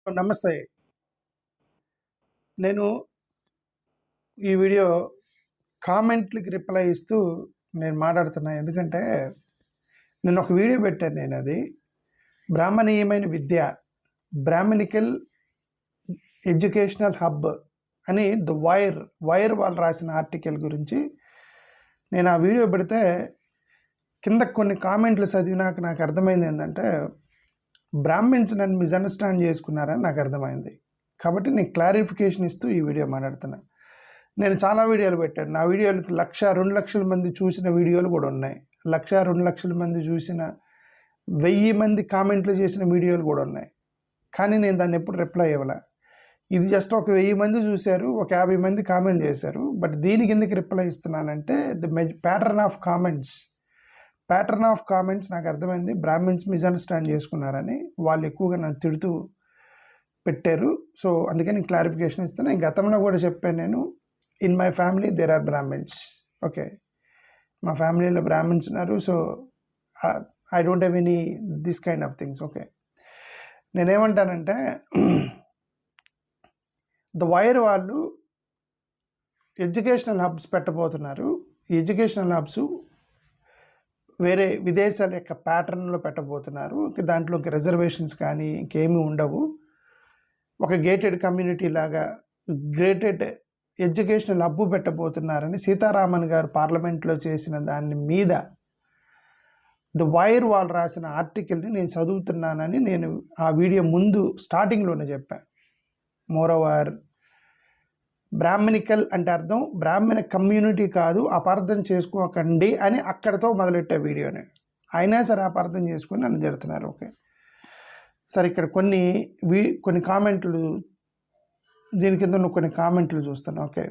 నమస్తే. నేను ఈ వీడియో కామెంట్‌లకి రిప్లై ఇస్తూ నేను మాట్లాడుతున్నా. ఎందుకంటే నేను ఒక వీడియో పెట్టాను నేనది. బ్రాహ్మణీయమైన విద్య, బ్రాహ్మణికల్ ఎడ్యుకేషనల్ హబ్ అని వైర్ వాళ్ళు రాసిన ఆర్టికల్ గురించి నేను ఆ వీడియో పెడితే కింద కొన్ని కామెంట్లు చదివినాక నాకు అర్థమైంది ఏంటంటే బ్రాహ్మిన్స్ నన్ను మిస్అండర్స్టాండ్ చేసుకున్నారని నాకు అర్థమైంది. కాబట్టి నేను క్లారిఫికేషన్ ఇస్తూ ఈ వీడియో మాట్లాడుతున్నా. నేను చాలా వీడియోలు పెట్టాను. నా వీడియోలకు 1,00,000, 2,00,000 మంది చూసిన వీడియోలు కూడా ఉన్నాయి. 1,00,000, 2,00,000 మంది చూసిన 1000 మంది కామెంట్లు చేసిన వీడియోలు కూడా ఉన్నాయి. కానీ నేను దాన్ని ఎప్పుడు రిప్లై ఇవ్వలే. ఇది జస్ట్ ఒక 1000 మంది చూశారు, ఒక 50 మంది కామెంట్ చేశారు. బట్ దీనికి ఎందుకు రిప్లై ఇస్తున్నానంటే ప్యాటర్న్ ఆఫ్ కామెంట్స్ నాకు అర్థమైంది. బ్రాహ్మిన్స్ మిస్అండర్స్టాండ్ చేసుకున్నారని వాళ్ళు ఎక్కువగా నన్ను తిడుతూ పెట్టారు. సో అందుకని క్లారిఫికేషన్ ఇస్తాను. నేను గతంలో కూడా చెప్పాను, నేను in my family there are Brahmins. Okay, మా ఫ్యామిలీలో బ్రాహ్మిన్స్ ఉన్నారు. So I don't have any this kind of things. Okay, నేనేమంటానంటే ద వైర్ వాళ్ళు ఎడ్యుకేషనల్ హబ్స్ పెట్టబోతున్నారు. ఈ ఎడ్యుకేషనల్ హబ్స్ వేరే విదేశాల యొక్క ప్యాటర్న్లో పెట్టబోతున్నారు. దాంట్లోకి రిజర్వేషన్స్ కానీ ఇంకేమీ ఉండవు. ఒక గేటెడ్ కమ్యూనిటీ లాగా గ్రేటెడ్ ఎడ్యుకేషనల్ హబ్ పెట్టబోతున్నారని సీతారామన్ గారు పార్లమెంట్లో చేసిన దాని మీద ద వైర్ వాళ్ళు రాసిన ఆర్టికల్ని నేను చదువుతున్నానని నేను ఆ వీడియో ముందు స్టార్టింగ్లోనే చెప్పాను. మోరోవర్, బ్రాహ్మణికల్ అంటే అర్థం బ్రాహ్మణ కమ్యూనిటీ కాదు, అపార్థం చేసుకోకండి అని అక్కడితో మొదలెట్టే వీడియోని. అయినా సరే అపార్థం చేసుకుని నన్ను జరుగుతున్నారు. ఓకే, సరే ఇక్కడ కొన్ని కామెంట్లు, దీని కింద నువ్వు కొన్ని కామెంట్లు చూస్తాను. ఓకే,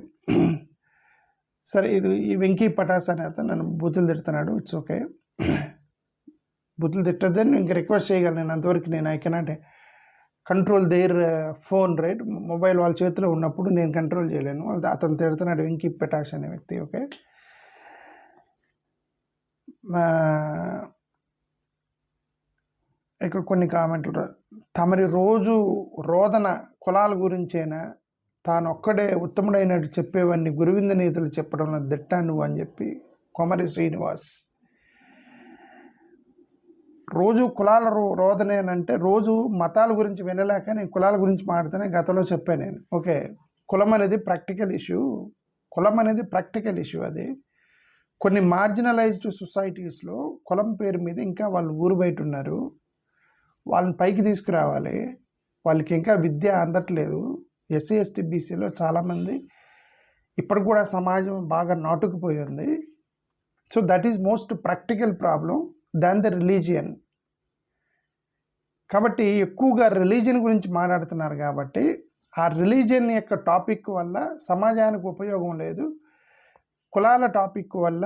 సరే ఈ వెంకీ పటాస్ అనే అతను నన్ను బూతులు తిడుతున్నాడు. ఇట్స్ ఓకే, బూతులు తిట్టద్దని ఇంక రిక్వెస్ట్ చేయగలను. నేను అంతవరకు నేను I cannot control there phone, right? Mobile వాళ్ళ చేతిలో ఉన్నప్పుడు నేను కంట్రోల్ చేయలేను. అతను తిడుతున్నాడు, వెంకీ పటాస్ అనే వ్యక్తి. ఓకే, ఇక్కడ కొన్ని కామెంట్లు. తమరి రోజు రోదన కులాల గురించేనా, తాను ఒక్కడే ఉత్తముడైనట్టు చెప్పేవన్నీ గురువింద నీతులు చెప్పడంలో దిట్టా నువ్వు అని చెప్పి కొమరి శ్రీనివాస్. రోజు కులాల రోదనేనంటే రోజు మతాల గురించి వినలేక నేను కులాల గురించి మాట్లాడితేనే గతంలో చెప్పాను నేను. ఓకే, కులం అనేది ప్రాక్టికల్ ఇష్యూ. అది కొన్ని మార్జినలైజ్డ్ సొసైటీస్లో కులం పేరు మీద ఇంకా వాళ్ళు ఊరు బయట ఉన్నారు. వాళ్ళని పైకి తీసుకురావాలి. వాళ్ళకి ఇంకా విద్య అందట్లేదు. ఎస్సీ ఎస్టీ బీసీలో చాలామంది ఇప్పటికి కూడా సమాజం బాగా నాటుకుపోయి ఉంది. So that is most practical problem than the religion. కాబట్టి ఎక్కువగా రిలీజియన్ గురించి మాట్లాడుతున్నారు. కాబట్టి ఆ రిలీజియన్ యొక్క టాపిక్ వల్ల సమాజానికి ఉపయోగం లేదు. కులాల టాపిక్ వల్ల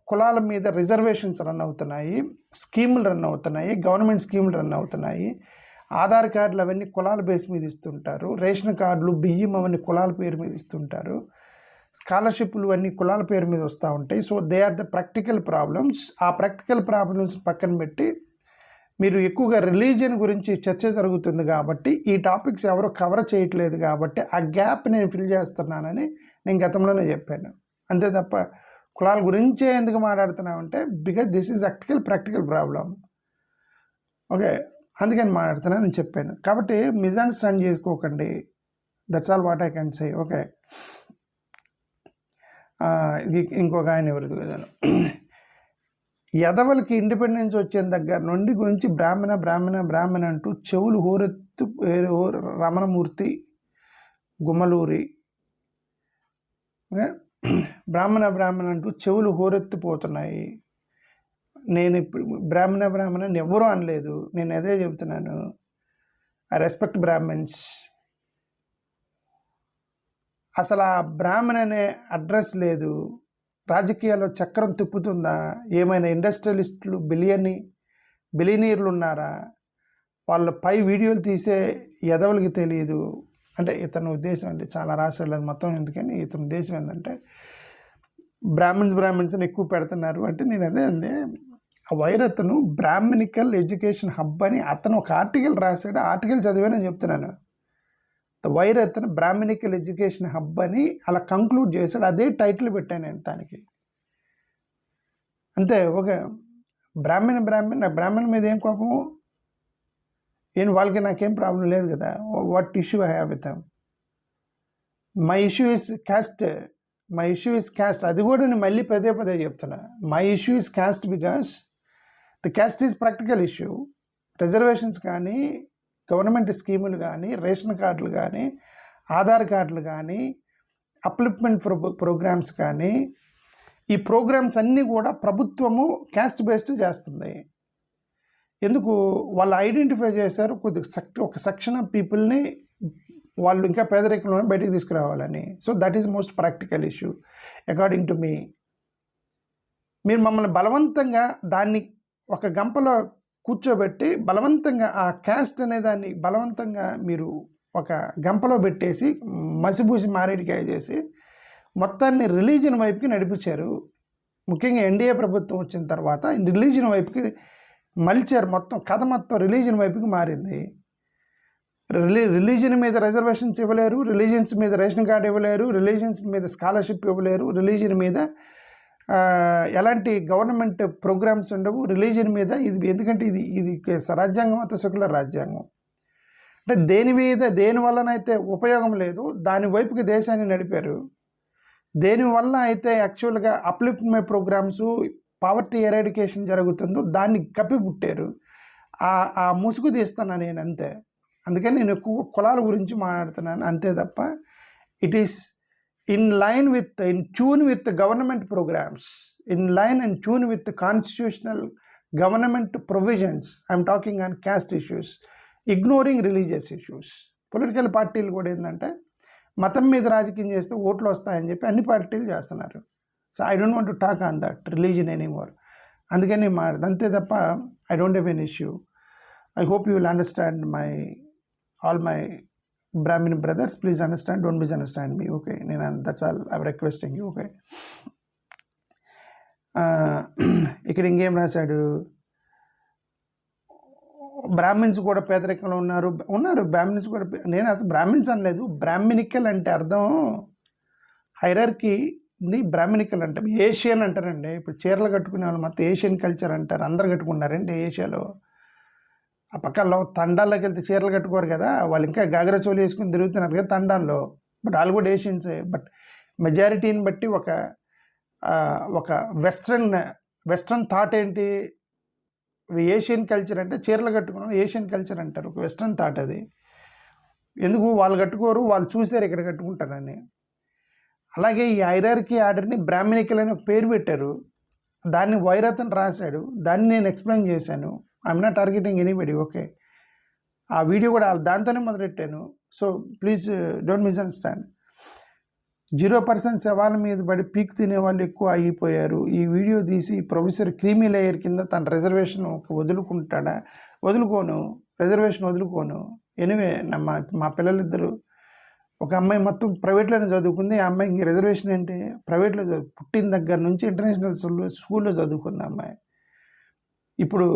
కులాల మీద రిజర్వేషన్స్ రన్ అవుతున్నాయి, స్కీములు రన్ అవుతున్నాయి, గవర్నమెంట్ స్కీములు రన్ అవుతున్నాయి. ఆధార్ కార్డులు అవన్నీ కులాల బేస్ మీద ఇస్తుంటారు. రేషన్ కార్డులు, బియ్యం అవన్నీ కులాల పేరు మీద ఇస్తుంటారు. స్కాలర్షిప్లు అన్నీ కులాల పేరు మీద వస్తూ ఉంటాయి. So they are the practical problems. ఆ ప్రాక్టికల్ ప్రాబ్లమ్స్ పక్కన పెట్టి మీరు ఎక్కువగా రిలీజియన్ గురించి చర్చ జరుగుతుంది కాబట్టి ఈ టాపిక్స్ ఎవరు కవర్ చేయట్లేదు కాబట్టి ఆ గ్యాప్ నేను ఫిల్ చేస్తున్నానని నేను గతంలోనే చెప్పాను. అంతే తప్ప కులాల గురించే ఎందుకు మాట్లాడుతున్నామంటే because this is practical problem. Okay, అందుకని మాట్లాడుతున్నాను చెప్పాను. కాబట్టి మిస్అండర్స్టాండ్ చేసుకోకండి. That's all what I can say. Okay, ఇంకొక ఆయన ఎవరిది కదా, యదవలకి ఇండిపెండెన్స్ వచ్చిన దగ్గర నుండి గురించి బ్రాహ్మణ అంటూ చెవులు హోరెత్తు రమణమూర్తి గుమ్మలూరి. బ్రాహ్మణ అంటూ చెవులు హోరెత్తిపోతున్నాయి. నేను ఇప్పుడు బ్రాహ్మణ ఎవరూ అనలేదు. నేను అదే చెబుతున్నాను. I respect Brahmans. అసలు ఆ బ్రాహ్మణ్ అనే అడ్రస్ లేదు. రాజకీయాల్లో చక్రం తిప్పుతుందా? ఏమైనా ఇండస్ట్రియలిస్టులు బిలియనీర్లు ఉన్నారా? వాళ్ళ పై వీడియోలు తీసే ఎదవలకి తెలియదు. అంటే ఇతని ఉద్దేశం అంటే చాలా రాసేది మొత్తం ఎందుకని ఇతని ఉద్దేశం ఏంటంటే బ్రాహ్మిన్స్ అని ఎక్కువ పెడుతున్నారు అంటే నేను అదే అండి. ఆ వైరత్ను బ్రాహ్మణికల్ ఎడ్యుకేషన్ హబ్ అని అతను ఒక ఆర్టికల్ రాశాడు. ఆర్టికల్ చదివానని చెప్తున్నాను. ద వైరత్న బ్రాహ్మణికల్ ఎడ్యుకేషన్ హబ్ అని అలా కంక్లూడ్ చేశాడు. అదే టైటిల్ పెట్టాను నేను దానికి. అంతే. ఓకే, బ్రాహ్మణ మీద ఏం కోపము? వాళ్ళకి నాకేం ప్రాబ్లం లేదు కదా. What issue I have with them? My issue is caste. అది కూడా నేను మళ్ళీ పదే చెప్తున్నా. My issue is caste because the cast is practical issue. Reservations కానీ, గవర్నమెంట్ స్కీములు కానీ, రేషన్ కార్డులు కానీ, ఆధార్ కార్డులు కానీ, అప్లిప్మెంట్ ప్రోగ్రామ్స్ కానీ, ఈ ప్రోగ్రామ్స్ అన్నీ కూడా ప్రభుత్వము క్యాస్ట్ బేస్డ్ చేస్తుంది. ఎందుకు? వాళ్ళు ఐడెంటిఫై చేశారు ఒక సెక్షన్ ఆఫ్ పీపుల్ని వాళ్ళు ఇంకా పేదరికంలో బయటికి తీసుకురావాలని. So that is most practical issue according to me. మీరు మమ్మల్ని బలవంతంగా దాన్ని ఒక గంపలో కూర్చోబెట్టి బలవంతంగా ఆ క్యాస్ట్ అనే దాన్ని బలవంతంగా మీరు ఒక గంపలో పెట్టేసి మసిబూసి మారేడికాయ చేసి మొత్తాన్ని రిలీజియన్ వైపుకి నడిపించారు. ముఖ్యంగా ఎన్డీఏ ప్రభుత్వం వచ్చిన తర్వాత రిలీజియన్ వైపుకి మలిచారు. కథ మొత్తం రిలీజియన్ వైపుకి మారింది. రిలీజియన్ మీద రిజర్వేషన్స్ ఇవ్వలేరు, రిలీజియన్స్ మీద రేషన్ కార్డు ఇవ్వలేరు, రిలీజియన్స్ మీద స్కాలర్షిప్ ఇవ్వలేరు, రిలీజియన్ మీద ఎలాంటి గవర్నమెంట్ ప్రోగ్రామ్స్ ఉండవు రిలీజియన్ మీద. ఎందుకంటే ఇది రాజ్యాంగం అంతా సెక్యులర్ రాజ్యాంగం. అంటే దేని వల్లనైతే ఉపయోగం లేదు దాని వైపుకి దేశాన్ని నడిపారు. దేనివల్ల అయితే యాక్చువల్గా అప్లిఫ్ట్మెంట్ ప్రోగ్రామ్స్, పావర్టీ ఎరాడికేషన్ జరుగుతుందో దాన్ని కప్పిపుట్టారు. ఆ ముసుగు తీస్తున్నా నేను, అంతే. అందుకని నేను ఎక్కువ కులాల గురించి మాట్లాడుతున్నాను, అంతే తప్ప it is in tune with the government programs, in line and tune with the constitutional government provisions. I'm talking on caste issues, ignoring religious issues. Political పార్టీలు కూడా ఏంటంటే మతం మీద రాజకీయం చేస్తే ఓట్లు వస్తాయని చెప్పి అన్ని పార్టీలు చేస్తున్నారు. So I don't want to talk on that religion anymore. అందుకని అంతే తప్ప I don't have an issue. I hope you will understand all my Brahmin brothers, please understand, don't misunderstand me, okay? That's all I'm requesting you, okay? ఇక్కడ ఇంకేం రాశాడు? Brahmins కూడా పేదరికంలో ఉన్నారు. Brahmins కూడా, నేను అసలు బ్రాహ్మిన్స్ అనలేదు. బ్రాహ్మినికల్ అంటే అర్థం హైరార్కీ ఉంది. బ్రాహ్మినికల్ అంటే ఏషియన్ అంటారండి. ఇప్పుడు చీరలు కట్టుకునే వాళ్ళు మొత్తం ఏషియన్ కల్చర్ అంటారు. అందరు కట్టుకున్నారండి ఏషియాలో. ఆ పక్కల్లో తండాల్లోకి వెళ్తే చీరలు కట్టుకోరు కదా, వాళ్ళు ఇంకా గాగరా చోలి వేసుకుని తిరుగుతున్నారు కదా తండాల్లో. బట్ వాళ్ళు కూడా ఏషియన్సే. బట్ మెజారిటీని బట్టి ఒక వెస్ట్రన్ థాట్ ఏంటి? ఏషియన్ కల్చర్ అంటే చీరలు కట్టుకున్నాం ఏషియన్ కల్చర్ అంటారు. ఒక వెస్ట్రన్ థాట్ అది. ఎందుకు వాళ్ళు కట్టుకోరు? వాళ్ళు చూసారు ఇక్కడ కట్టుకుంటారని. అలాగే ఈ హైరార్కీ ఆర్డర్ని బ్రాహ్మణికల్ అని ఒక పేరు పెట్టారు. దాన్ని వైరతన్ రాశాడు. దాన్ని నేను ఎక్స్ప్లెయిన్ చేశాను. I'm not targeting anybody, okay? ఆ వీడియో కూడా దాంతోనే మొదలెట్టాను. So please don't misunderstand. 0% సవాళ్ళ మీద పడి పీక్ తినే వాళ్ళు ఎక్కువ అయిపోయారు. ఈ వీడియో తీసి ప్రొఫెసర్ క్రీమీ లేయర్ కింద తన రిజర్వేషన్ వదులుకుంటాడా? రిజర్వేషన్ వదులుకోను. ఎనివే మా పిల్లలిద్దరు, ఒక అమ్మాయి మొత్తం ప్రైవేట్లోనే చదువుకుంది. ఆ అమ్మాయికి రిజర్వేషన్ ఏంటి? ప్రైవేట్లో పుట్టిన దగ్గర నుంచి ఇంటర్నేషనల్ స్కూల్లో చదువుకుంది అమ్మాయి. ఇప్పుడు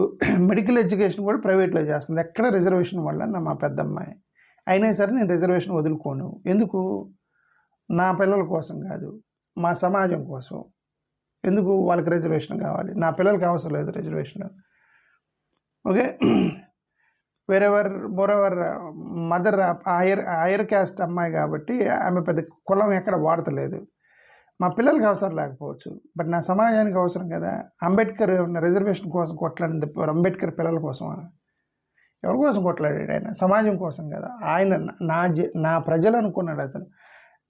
మెడికల్ ఎడ్యుకేషన్ కూడా ప్రైవేట్లో చేస్తుంది. ఎక్కడ రిజర్వేషన్ వల్ల మా పెద్ద అమ్మాయి. అయినా సరే నేను రిజర్వేషన్ వదులుకోను. ఎందుకు? నా పిల్లల కోసం కాదు, మా సమాజం కోసం. ఎందుకు వాళ్ళకి రిజర్వేషన్ కావాలి? నా పిల్లలకి అవసరం లేదు reservation, okay? Moreover mother hire caste అమ్మాయి కాబట్టి ఆమె పెద్ద కులం ఎక్కడ వాడతలేదు. మా పిల్లలకి అవసరం లేకపోవచ్చు, బట్ నా సమాజానికి అవసరం కదా. అంబేద్కర్ రిజర్వేషన్ కోసం కొట్లాడింది అంబేద్కర్ పిల్లల కోసమా? ఎవరి కోసం కొట్లాడాడు ఆయన? సమాజం కోసం కదా. ఆయన నా ప్రజలు అనుకున్నాడు అతను.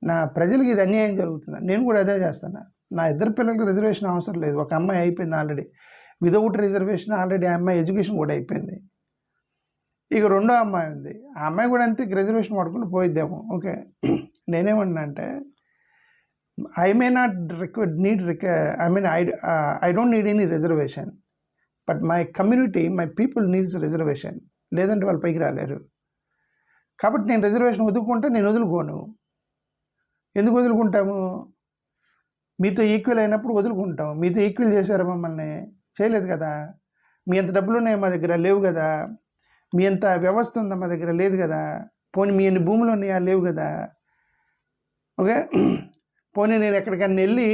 నా ప్రజలకి ఇది అన్యాయం జరుగుతుంది, నేను కూడా అదే చేస్తాను. నా ఇద్దరు పిల్లలకి రిజర్వేషన్ అవసరం లేదు. ఒక అమ్మాయి అయిపోయింది ఆల్రెడీ వితౌట్ రిజర్వేషన్. ఆల్రెడీ ఆ అమ్మాయి ఎడ్యుకేషన్ కూడా అయిపోయింది. ఇక రెండో అమ్మాయి ఉంది. ఆ అమ్మాయి కూడా అంతే రిజర్వేషన్ పడుకుని పోయిద్దాము, ఓకే? నేనేమన్నా అంటే I may not I don't need any reservation, but my community, my people needs reservation. లేదంటే వాళ్ళు పైకి రాలేరు. కాబట్టి నేను రిజర్వేషన్ నేను వదులుకోను. ఎందుకు వదులుకుంటాము? మీతో ఈక్వల్ అయినప్పుడు వదులుకుంటాం. మీతో ఈక్వల్ చేశారు మమ్మల్ని, చేయలేదు కదా. మీ అంత డబ్బులు ఉన్నాయి మా దగ్గర లేవు కదా. మీ అంత వ్యవస్థ ఉందా మా దగ్గర లేదు కదా. పోనీ మీ అన్ని భూములు ఉన్నాయా లేవు కదా. ఓకే, పోనీ నేను ఎక్కడికన్నా వెళ్ళి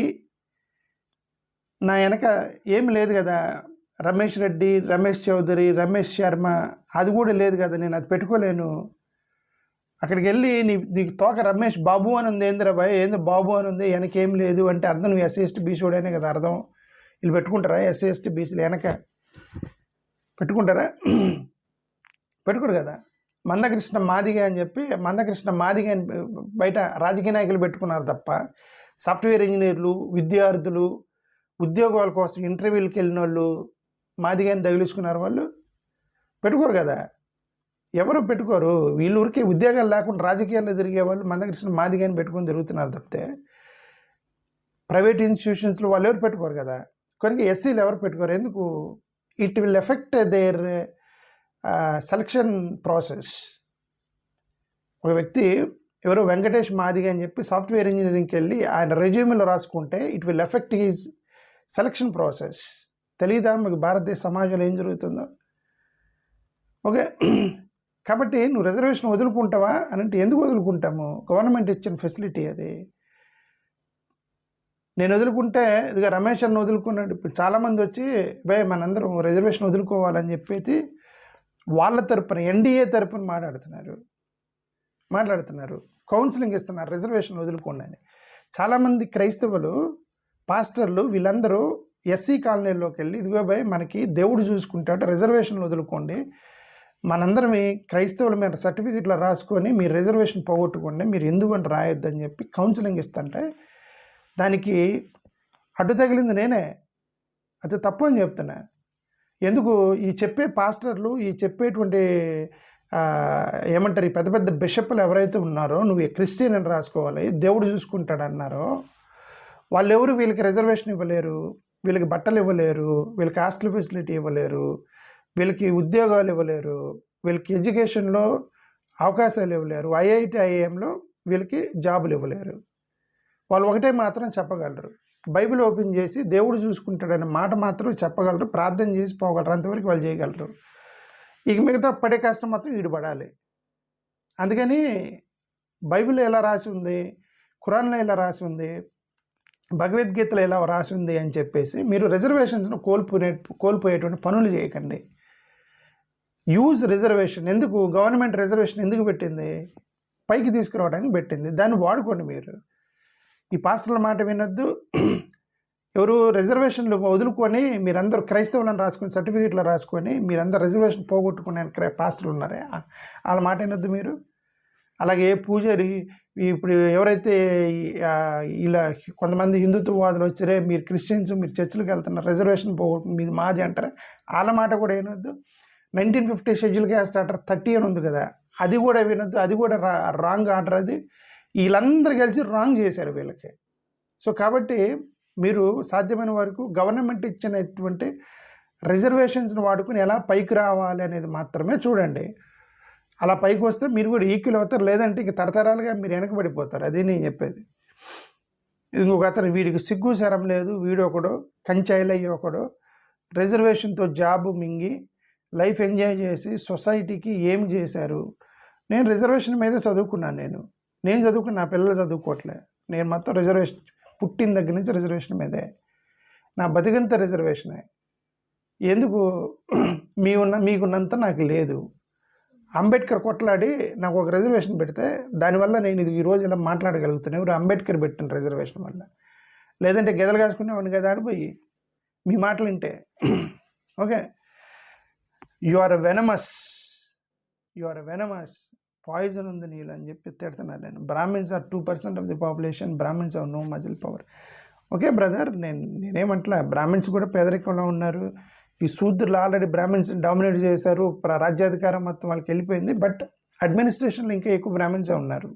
నా వెనక ఏమి లేదు కదా. రమేష్ రెడ్డి, రమేష్ చౌదరి, రమేష్ శర్మ అది కూడా లేదు కదా. నేను అది పెట్టుకోలేను. అక్కడికి వెళ్ళి నీకు తోక రమేష్ బాబు అని ఉంది, ఏందిరా బాయ్ ఏందో బాబు అని ఉంది, వెనకేం లేదు అంటే అర్థం నువ్వు ఎస్సీ ఎస్టీ బీసీడనే కదా అర్థం. వీళ్ళు పెట్టుకుంటారా ఎస్సీ ఎస్టీ బీసీలు వెనక పెట్టుకుంటారా? పెట్టుకోరు కదా. మందకృష్ణ మాదిగ అని చెప్పి మందకృష్ణ మాదిగ అని బయట రాజకీయ నాయకులు పెట్టుకున్నారు తప్ప సాఫ్ట్వేర్ ఇంజనీర్లు, విద్యార్థులు, ఉద్యోగాల కోసం ఇంటర్వ్యూలకు వెళ్ళిన వాళ్ళు మాదిగాని తగిలించుకున్నారు. వాళ్ళు పెట్టుకోరు కదా. ఎవరు పెట్టుకోరు. వీళ్ళు ఊరికే ఉద్యోగాలు లేకుండా రాజకీయాల్లో తిరిగే వాళ్ళు మందకృష్ణ మాదిగాని పెట్టుకొని తిరుగుతున్నారు తప్పితే ప్రైవేట్ ఇన్స్టిట్యూషన్స్లో వాళ్ళు ఎవరు పెట్టుకోరు కదా. కనుక ఎస్సీలు ఎవరు పెట్టుకోరు. ఎందుకు? It will effect their selection process. ఒక వ్యక్తి ఎవరో వెంకటేష్ మాదిగ అని చెప్పి సాఫ్ట్వేర్ ఇంజనీరింగ్కి వెళ్ళి ఆయన రెజ్యూమేలో రాసుకుంటే it will effect his selection process. తెలీదా మీకు భారతదేశ సమాజంలో ఏం జరుగుతుందో? ఓకే, కాబట్టి నువ్వు రిజర్వేషన్ వదులుకుంటావా అని అంటే ఎందుకు వదులుకుంటాము? గవర్నమెంట్ ఇచ్చిన ఫెసిలిటీ అది. నేను వదులుకుంటే ఇదిగా రమేష్ అన్న వదులుకున్నాడు. ఇప్పుడు చాలామంది వచ్చి భయ్ మనందరం రిజర్వేషన్ వదులుకోవాలని చెప్పేసి వాళ్ళ తరపున ఎన్డీఏ తరపున మాట్లాడుతున్నారు, కౌన్సిలింగ్ ఇస్తున్నారు రిజర్వేషన్ వదులుకోండి అని. చాలామంది క్రైస్తవులు, పాస్టర్లు వీళ్ళందరూ ఎస్సీ కాలనీలోకి వెళ్ళి ఇదిగో భయ్ మనకి దేవుడు చూసుకుంటాడు, రిజర్వేషన్లు వదులుకోండి, మనందరం క్రైస్తవుల మీద సర్టిఫికెట్లు రాసుకొని మీరు రిజర్వేషన్ పోగొట్టుకోండి, మీరు ఎందుకని రాయొద్దని చెప్పి కౌన్సిలింగ్ ఇస్తుంటే దానికి అడ్డు తగిలింది నేనే. అది తప్పు అని చెప్తున్నా. ఎందుకు? ఈ చెప్పే పాస్టర్లు, ఈ చెప్పేటువంటి ఏమంటారు, ఈ పెద్ద పెద్ద బిషప్లు ఎవరైతే ఉన్నారో నువ్వు క్రిస్టియన్ అని రాసుకోవాలి, దేవుడు చూసుకుంటాడు అన్నారో వాళ్ళు ఎవరు వీళ్ళకి రిజర్వేషన్ ఇవ్వలేరు, వీళ్ళకి బట్టలు ఇవ్వలేరు, వీళ్ళకి హాస్టల్ ఫెసిలిటీ ఇవ్వలేరు, వీళ్ళకి ఉద్యోగాలు ఇవ్వలేరు, వీళ్ళకి ఎడ్యుకేషన్లో అవకాశాలు ఇవ్వలేరు, ఐఐటి ఐఐఎంలో వీళ్ళకి జాబులు ఇవ్వలేరు. వాళ్ళు ఒకటే మాత్రం చెప్పగలరు, బైబిల్ ఓపెన్ చేసి దేవుడు చూసుకుంటాడనే మాట మాత్రం చెప్పగలరు, ప్రార్థన చేసి పోగలరు, అంతవరకు వాళ్ళు చేయగలరు. ఇక మిగతా పడే కష్టం మాత్రం ఈడుపడాలి. అందుకని బైబిల్ ఎలా రాసి ఉంది, ఖురాన్లో ఎలా రాసి ఉంది, భగవద్గీతలో ఎలా రాసి ఉంది అని చెప్పేసి మీరు రిజర్వేషన్స్ను కోల్పోయేటువంటి పనులు చేయకండి. Use reservation. ఎందుకు గవర్నమెంట్ రిజర్వేషన్ ఎందుకు పెట్టింది? పైకి తీసుకురావడానికి పెట్టింది. దాన్ని వాడుకోండి. మీరు ఈ పాస్టర్ల మాట వినొద్దు. ఎవరు రిజర్వేషన్లు వదులుకొని మీరందరూ క్రైస్తవులను రాసుకొని సర్టిఫికేట్లు రాసుకొని మీరందరూ రిజర్వేషన్ పోగొట్టుకునే పాస్టర్లు ఉన్నారే, వాళ్ళ మాట వినొద్దు మీరు. అలాగే పూజారి, ఇప్పుడు ఎవరైతే ఇలా కొంతమంది హిందుత్వవాదులు వచ్చారే, మీరు క్రిస్టియన్స్, మీరు చర్చిలకు వెళ్తున్నారు, రిజర్వేషన్ మీది మాది అంటారా, వాళ్ళ మాట కూడా వినొద్దు. 1950 షెడ్యూల్ క్యాస్ట్ ఆర్డర్ 30 అని ఉంది కదా, అది కూడా వినొద్దు. అది కూడా రాంగ్ ఆర్డర్. అది వీళ్ళందరూ కలిసి రాంగ్ చేశారు వీళ్ళకి. సో కాబట్టి మీరు సాధ్యమైన వరకు గవర్నమెంట్ ఇచ్చినటువంటి రిజర్వేషన్స్ని వాడుకుని ఎలా పైకి రావాలి అనేది మాత్రమే చూడండి. అలా పైకి వస్తే మీరు కూడా ఈక్వల్ అవుతారు, లేదంటే ఇంక తరతరాలుగా మీరు వెనకబడిపోతారు. అదే నేను చెప్పేది. ఇంకొక అతను వీడికి సిగ్గు శరం లేదు, వీడు ఒకడు కంచాయిలయ్యి ఒకడు రిజర్వేషన్తో జాబు మింగి లైఫ్ ఎంజాయ్ చేసి సొసైటీకి ఏం చేశారు. నేను రిజర్వేషన్ మీదే చదువుకున్నాను. నేను చదువుకుని నా పిల్లలు చదువుకోవట్లే. నేను మొత్తం రిజర్వేషన్ పుట్టిన దగ్గర నుంచి రిజర్వేషన్ మీదే, నా బతికంత రిజర్వేషనే. ఎందుకు? మీకున్నంత నాకు లేదు. అంబేద్కర్ కొట్లాడి నాకు ఒక రిజర్వేషన్ పెడితే దానివల్ల నేను ఇది ఈరోజు ఇలా మాట్లాడగలుగుతాను. ఎవరు? అంబేద్కర్ పెట్టిన రిజర్వేషన్ వల్ల. లేదంటే గెదలు కాసుకునేవాడిని కదా ఆడిపోయి మీ మాటలు వింటే. Okay, you are venomous, poison ఉంది నీళ్ళు అని చెప్పి తిడుతున్నారు. నేను Brahmins are 2% of the population, Brahmins are no muscle power. Okay brother, నేనేమంటలే, బ్రాహ్మిన్స్ కూడా పేదరికంలో ఉన్నారు. ఈ శూద్రులు ఆల్రెడీ బ్రాహ్మిన్స్ డామినేట్ చేశారు, రాజ్యాధికారం మొత్తం వాళ్ళకి వెళ్ళిపోయింది. బట్ అడ్మినిస్ట్రేషన్లో ఇంకా ఎక్కువ బ్రాహ్మిన్సే ఉన్నారు.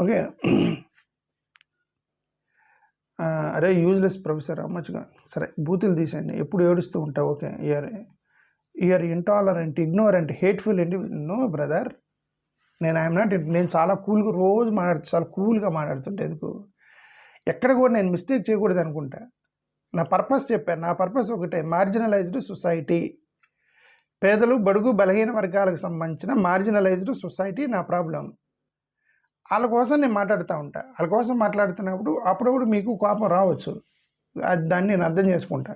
ఓకే, అరే యూజ్లెస్ ప్రొఫెసర్ అమ్మచ్చుగా. సరే, బూతులు తీసేయండి, ఎప్పుడు ఏడుస్తూ ఉంటావు. Okay, you're intolerant, ignorant, hateful ఏంటి? నో బ్రదర్, నేను చాలా కూల్గా రోజు చాలా కూల్గా మాట్లాడుతుంటే ఎందుకు? ఎక్కడ కూడా నేను మిస్టేక్ చేయకూడదు అనుకుంటా. నా పర్పస్ చెప్పాను. నా పర్పస్ ఒకటే, మార్జినలైజ్డ్ సొసైటీ, పేదలు బడుగు బలహీన వర్గాలకు సంబంధించిన మార్జినలైజ్డ్ సొసైటీ నా ప్రాబ్లం. వాళ్ళ కోసం నేను మాట్లాడుతూ ఉంటా. వాళ్ళ కోసం మాట్లాడుతున్నప్పుడు అప్పుడప్పుడు మీకు కోపం రావచ్చు, అది దాన్ని నేను అర్థం చేసుకుంటా.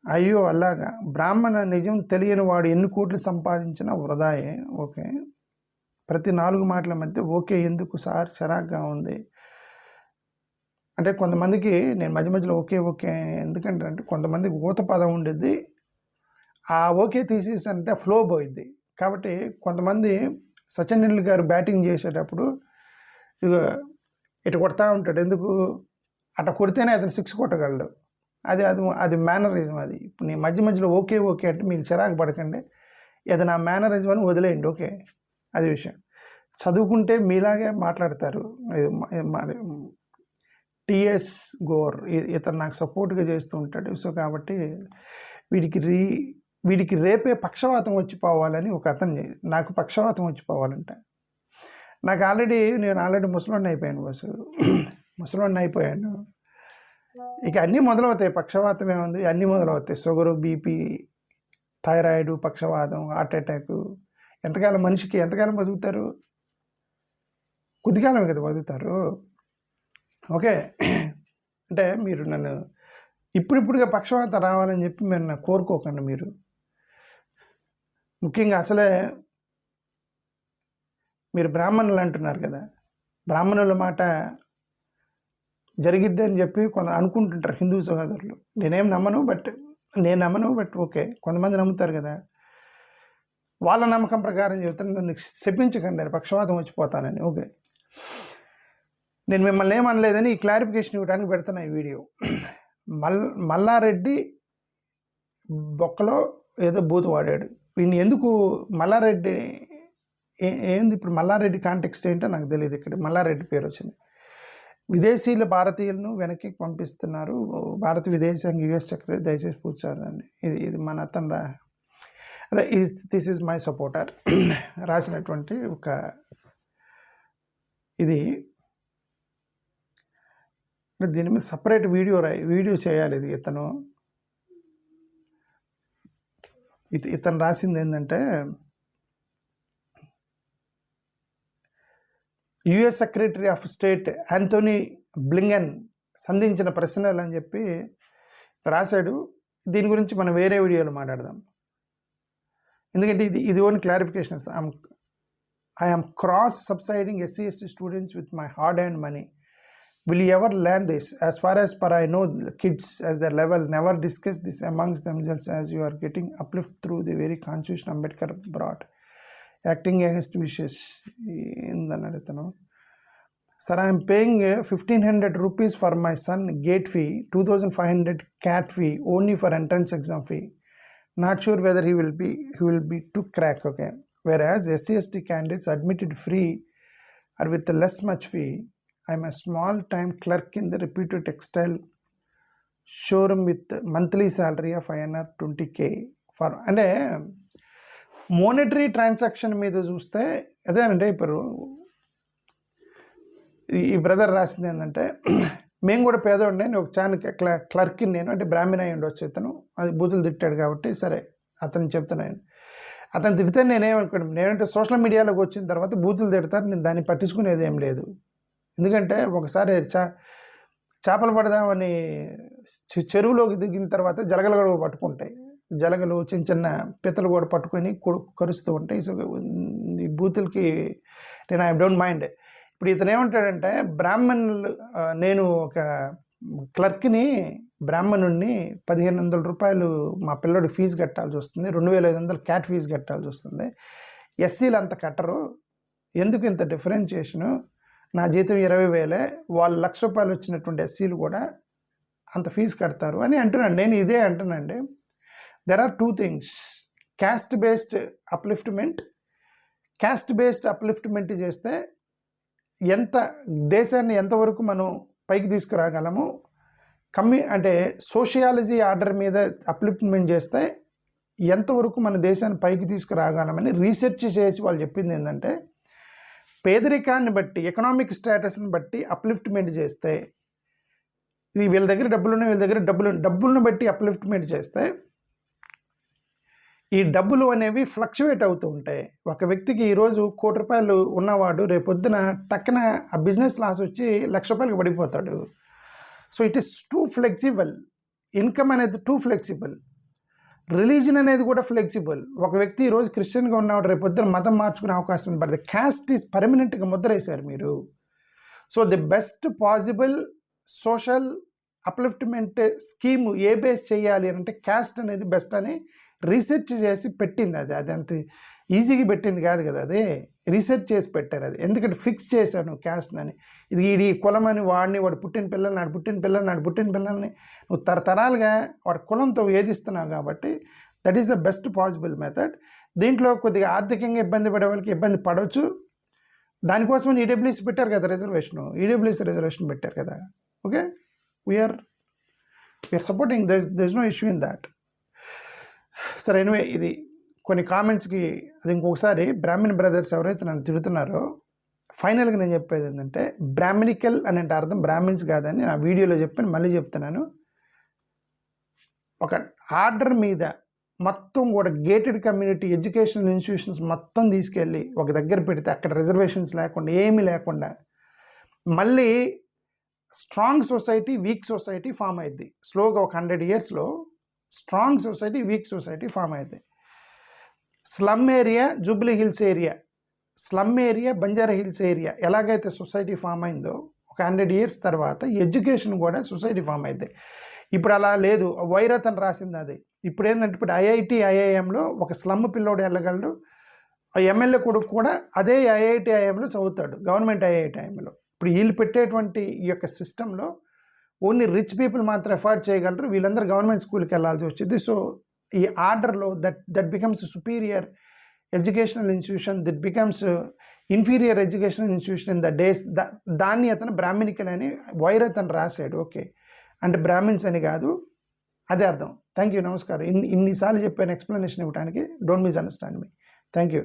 అయ్యో అలాగా, బ్రాహ్మణ నిజం తెలియని వాడు ఎన్ని కోట్లు సంపాదించినా వృధాయే. ఓకే, ప్రతి 4 మాటల మధ్య ఓకే ఎందుకు సార్, చిరాగ్గా ఉంది అంటే కొంతమందికి నేను మధ్య మధ్యలో ఓకే ఎందుకంటే అంటే కొంతమందికి ఊత పదం ఉండేది, ఆ ఓకే తీసేసానంటే ఫ్లో పోయిద్ది. కాబట్టి కొంతమంది సచిన్ టెండూల్కర్ గారు బ్యాటింగ్ చేసేటప్పుడు ఇటు కొడతా ఉంటాడు, ఎందుకు అట్లా కొడితేనే అతను 6 కొట్టగలడు. అది మేనరిజం. అది ఇప్పుడు నేను మధ్య మధ్యలో ఓకే అంటే మీకు చిరాకు పడకండి, అది నా మేనరిజం అని వదిలేయండి. ఓకే, అది విషయం. చదువుకుంటే మీలాగే మాట్లాడతారు. టిఎస్ గోర్ ఇతను నాకు సపోర్ట్గా చేస్తూ ఉంటాడు. సో కాబట్టి వీడికి రేపే పక్షవాతం వచ్చిపోవాలని ఒక అతను, నాకు పక్షవాతం వచ్చిపోవాలంట. నేను ఆల్రెడీ ముసలోడిని అయిపోయాను బస్సు, ముసలోడిని అయిపోయాను. ఇక అన్నీ మొదలవుతాయి. పక్షవాతం ఏముంది, అన్నీ మొదలవుతాయి. షుగరు, బీపీ, థైరాయిడ్, పక్షవాతం, హార్ట్ అటాక్. మనిషికి ఎంతకాలం బతుకుతారు? కొద్దికాలమే కదా బతుకుతారు. ఓకే, అంటే మీరు నన్ను ఇప్పుడిప్పుడుగా పక్షవాతం రావాలని చెప్పి మీరు నన్ను కోరుకోకండి. మీరు ముఖ్యంగా అసలే మీరు బ్రాహ్మణులు అంటున్నారు కదా, బ్రాహ్మణుల మాట జరిగిద్ది అని చెప్పి కొంత అనుకుంటుంటారు హిందూ సహోదరులు. నేను నమ్మను, బట్ ఓకే, కొంతమంది నమ్ముతారు కదా, వాళ్ళ నమ్మకం ప్రకారం చెబుతాను. నన్ను శపించకండి పక్షవాతం వచ్చిపోతానని. ఓకే, నేను మిమ్మల్ని ఏమనలేదని ఈ క్లారిఫికేషన్ ఇవ్వడానికి పెడుతున్నా ఈ వీడియో. మల్లారెడ్డి బొక్కలో ఏదో బూతు వాడాడు. వీడిని ఎందుకు మల్లారెడ్డి ఏంది ఇప్పుడు మల్లారెడ్డి కాంటెక్స్ట్ ఏంటో నాకు తెలియదు. ఇక్కడ మల్లారెడ్డి పేరు వచ్చింది. విదేశీయుల భారతీయులను వెనక్కి పంపిస్తున్నారు, భారత విదేశాంగ యుఎస్ సెక్రటరీ దయచేసి పూర్చారండి. ఇది మన అతను అదే దిస్ ఈజ్ మై సపోర్టర్ రాసినటువంటి ఒక ఇది. దీని మీద సపరేట్ వీడియో చేయాలి. ఇది ఇతను రాసింది ఏంటంటే, US secretary of state Anthony Blinken సంధించిన ప్రశ్నలు అని చెప్పి రాశాడు. దీని గురించి మనం వేరే వీడియోలో మాట్లాడదాం. ఎందుకంటే ఇది only clarification. I am cross subsiding SC/ST students with my hard and money. Will you ever learn this? As far as I know, kids as their level never discuss this amongst themselves as you are getting uplift through the very constitution Ambedkar brought. Acting against wishes. Sir, I am paying 1,500 rupees for my son gate fee, 2,500 CAT fee only for entrance exam fee. Not sure whether he will be to crack. Okay. Whereas SC/ST candidates admitted free or with less much fee. I'm a small time clerk in the reputed textile showroom with monthly salary of INR 20K for అంటే monetary transaction మీద చూస్తే అదేనంటే ఇప్పుడు ఈ brother రాసింది ఏంటంటే, మేము కూడా పేదోండి, నేను ఒక క్లర్క్ని, నేను అంటే బ్రాహ్మణ అయి ఉండొచ్చు, ఇతను అది బూతులు తిట్టాడు కాబట్టి సరే అతను చెప్తున్నాను. అతను తిడితే నేనేమనుకోండి, నేనంటే సోషల్ మీడియాలోకి వచ్చిన తర్వాత బూతులు తిడతారు, నేను దాన్ని పట్టించుకునేది ఏం లేదు. ఎందుకంటే ఒకసారి చేపలు పడదామని చెరువులోకి దిగిన తర్వాత జలగలు కూడా పట్టుకుంటాయి. జలగలు చిన్న చిన్న పిత్తలు కూడా పట్టుకొని కరుస్తూ ఉంటాయి. సో ఈ బూతులకి నేను ఐ డోంట్ మైండ్. ఇప్పుడు ఇతను ఏమంటాడంటే, నేను ఒక క్లర్క్ని, బ్రాహ్మణుడిని 1,500 రూపాయలు మా పిల్లడికి ఫీజు కట్టాల్సి వస్తుంది, 2,500 క్యాట్ ఫీజు కట్టాల్సి వస్తుంది. ఎస్సీలు అంత కట్టరు, ఎందుకు ఇంత డిఫరెన్షియేషను? నా జీతం 20,000, వాళ్ళు 1,00,000 రూపాయలు వచ్చినటువంటి ఎస్సీలు కూడా అంత ఫీజు కడతారు అని అంటున్నాను. నేను ఇదే అంటున్నాండి. There are 2 things. Caste based upliftment చేస్తే దేశాన్ని ఎంతవరకు మనం పైకి తీసుకురాగలము, అంటే సోషియాలజీ ఆర్డర్ మీద అప్లిఫ్ట్మెంట్ చేస్తే ఎంతవరకు మన దేశాన్ని పైకి తీసుకురాగలమని రీసెర్చ్ చేసి వాళ్ళు చెప్పింది ఏంటంటే, పేదరికాన్ని బట్టి, ఎకనామిక్ స్టేటస్ని బట్టి అప్లిఫ్ట్మెంట్ చేస్తే ఇది వీళ్ళ దగ్గర డబ్బులున్నాయి, వీళ్ళ దగ్గర డబ్బులను బట్టి అప్లిఫ్ట్మెంట్ చేస్తే ఈ డబ్బులు అనేవి ఫ్లక్చువేట్ అవుతూ ఉంటాయి. ఒక వ్యక్తికి ఈరోజు ₹1,00,00,000 ఉన్నవాడు రేపొద్దున టక్కున ఆ బిజినెస్ లాస్ వచ్చి ₹1,00,000 పడిపోతాడు. So it is two flexible. Income అనేది టూ ఫ్లెక్సిబుల్. రిలీజన్ అనేది కూడా ఫ్లెక్సిబుల్. ఒక వ్యక్తి ఈరోజు క్రిస్టియన్గా ఉన్నవాడు రేపొద్దున మతం మార్చుకునే అవకాశం ఉంది. బట్ ద క్యాస్ట్ ఈస్ పర్మనెంట్గా ముద్రేశారు మీరు. So the best possible social upliftment scheme A base చేయాలి అంటే క్యాస్ట్ అనేది బెస్ట్ అని రీసెర్చ్ చేసి పెట్టింది. అది అంత ఈజీగా పెట్టింది కాదు కదా, అదే రీసెర్చ్ చేసి పెట్టారు. అది ఎందుకంటే ఫిక్స్ చేశాను క్యాస్ట్ అని. ఇది కులం అని వాడు పుట్టిన పిల్లల్ని నువ్వు తరతరాలుగా వాడి కులంతో వేధిస్తున్నావు కాబట్టి that is the best possible method. దీంట్లో కొద్దిగా ఆర్థికంగా ఇబ్బంది పడే వాళ్ళకి ఇబ్బంది పడవచ్చు. దానికోసం ఈడబ్ల్యూసీ పెట్టారు కదా ఈడబ్ల్యూసీ రిజర్వేషన్ పెట్టారు కదా. Okay, we're supporting, there is no issue in that. సరే, ఎనివే ఇది కొన్ని కామెంట్స్కి అది ఇంకొకసారి బ్రాహ్మణ్ బ్రదర్స్ ఎవరైతే నన్ను తిడుతున్నారో ఫైనల్గా నేను చెప్పేది ఏంటంటే బ్రాహ్మణికల్ అనే అర్థం బ్రాహ్మిన్స్ కాదని నా వీడియోలో చెప్పాను, మళ్ళీ చెప్తున్నాను. ఒక ఆర్డర్ మీద మొత్తం కూడా గేటెడ్ కమ్యూనిటీ ఎడ్యుకేషనల్ ఇన్స్టిట్యూషన్స్ మొత్తం తీసుకెళ్ళి ఒక దగ్గర పెడితే అక్కడ రిజర్వేషన్స్ లేకుండా ఏమీ లేకుండా మళ్ళీ strong society weak society form అయింది. స్లోగా ఒక 100 yearsలో strong society weak society form అయింది. Slum area Jubilee Hills area, slum area Banjara Hills area ఎలాగైతే సొసైటీ ఫామ్ అయిందో ఒక 100 years తర్వాత ఎడ్యుకేషన్ కూడా సొసైటీ ఫామ్ అయింది. ఇప్పుడు అలా లేదు. వైరత్ అని రాసింది అది. ఇప్పుడు ఏంటంటే ఇప్పుడు ఐఐఎంలో ఒక స్లమ్ పిల్లోడు వెళ్ళగలడు. ఎమ్మెల్యే కొడుకు కూడా అదే ఐఐఎంలో చదువుతాడు, గవర్నమెంట్ ఐఐఎంలో. ఇప్పుడు వీళ్ళు పెట్టేటువంటి ఈ యొక్క సిస్టంలో ఓన్లీ రిచ్ పీపుల్ మాత్రం ఎఫర్ట్ చేయగలరు, వీళ్ళందరూ గవర్నమెంట్ స్కూల్కి వెళ్ళాల్సి వచ్చింది. సో ఈ ఆర్డర్లో that becomes superior educational institution, that becomes inferior educational institution in the days. దాన్ని అతను బ్రాహ్మణికల్ అని వైరత్ అని రాశాడు. ఓకే, అంటే బ్రాహ్మిన్స్ అని కాదు, అదే అర్థం. థ్యాంక్ యూ, నమస్కారం. ఇన్నిసార్లు చెప్పాను ఎక్స్ప్లెనేషన్ ఇవ్వడానికి. Don't misunderstand me. Thank you.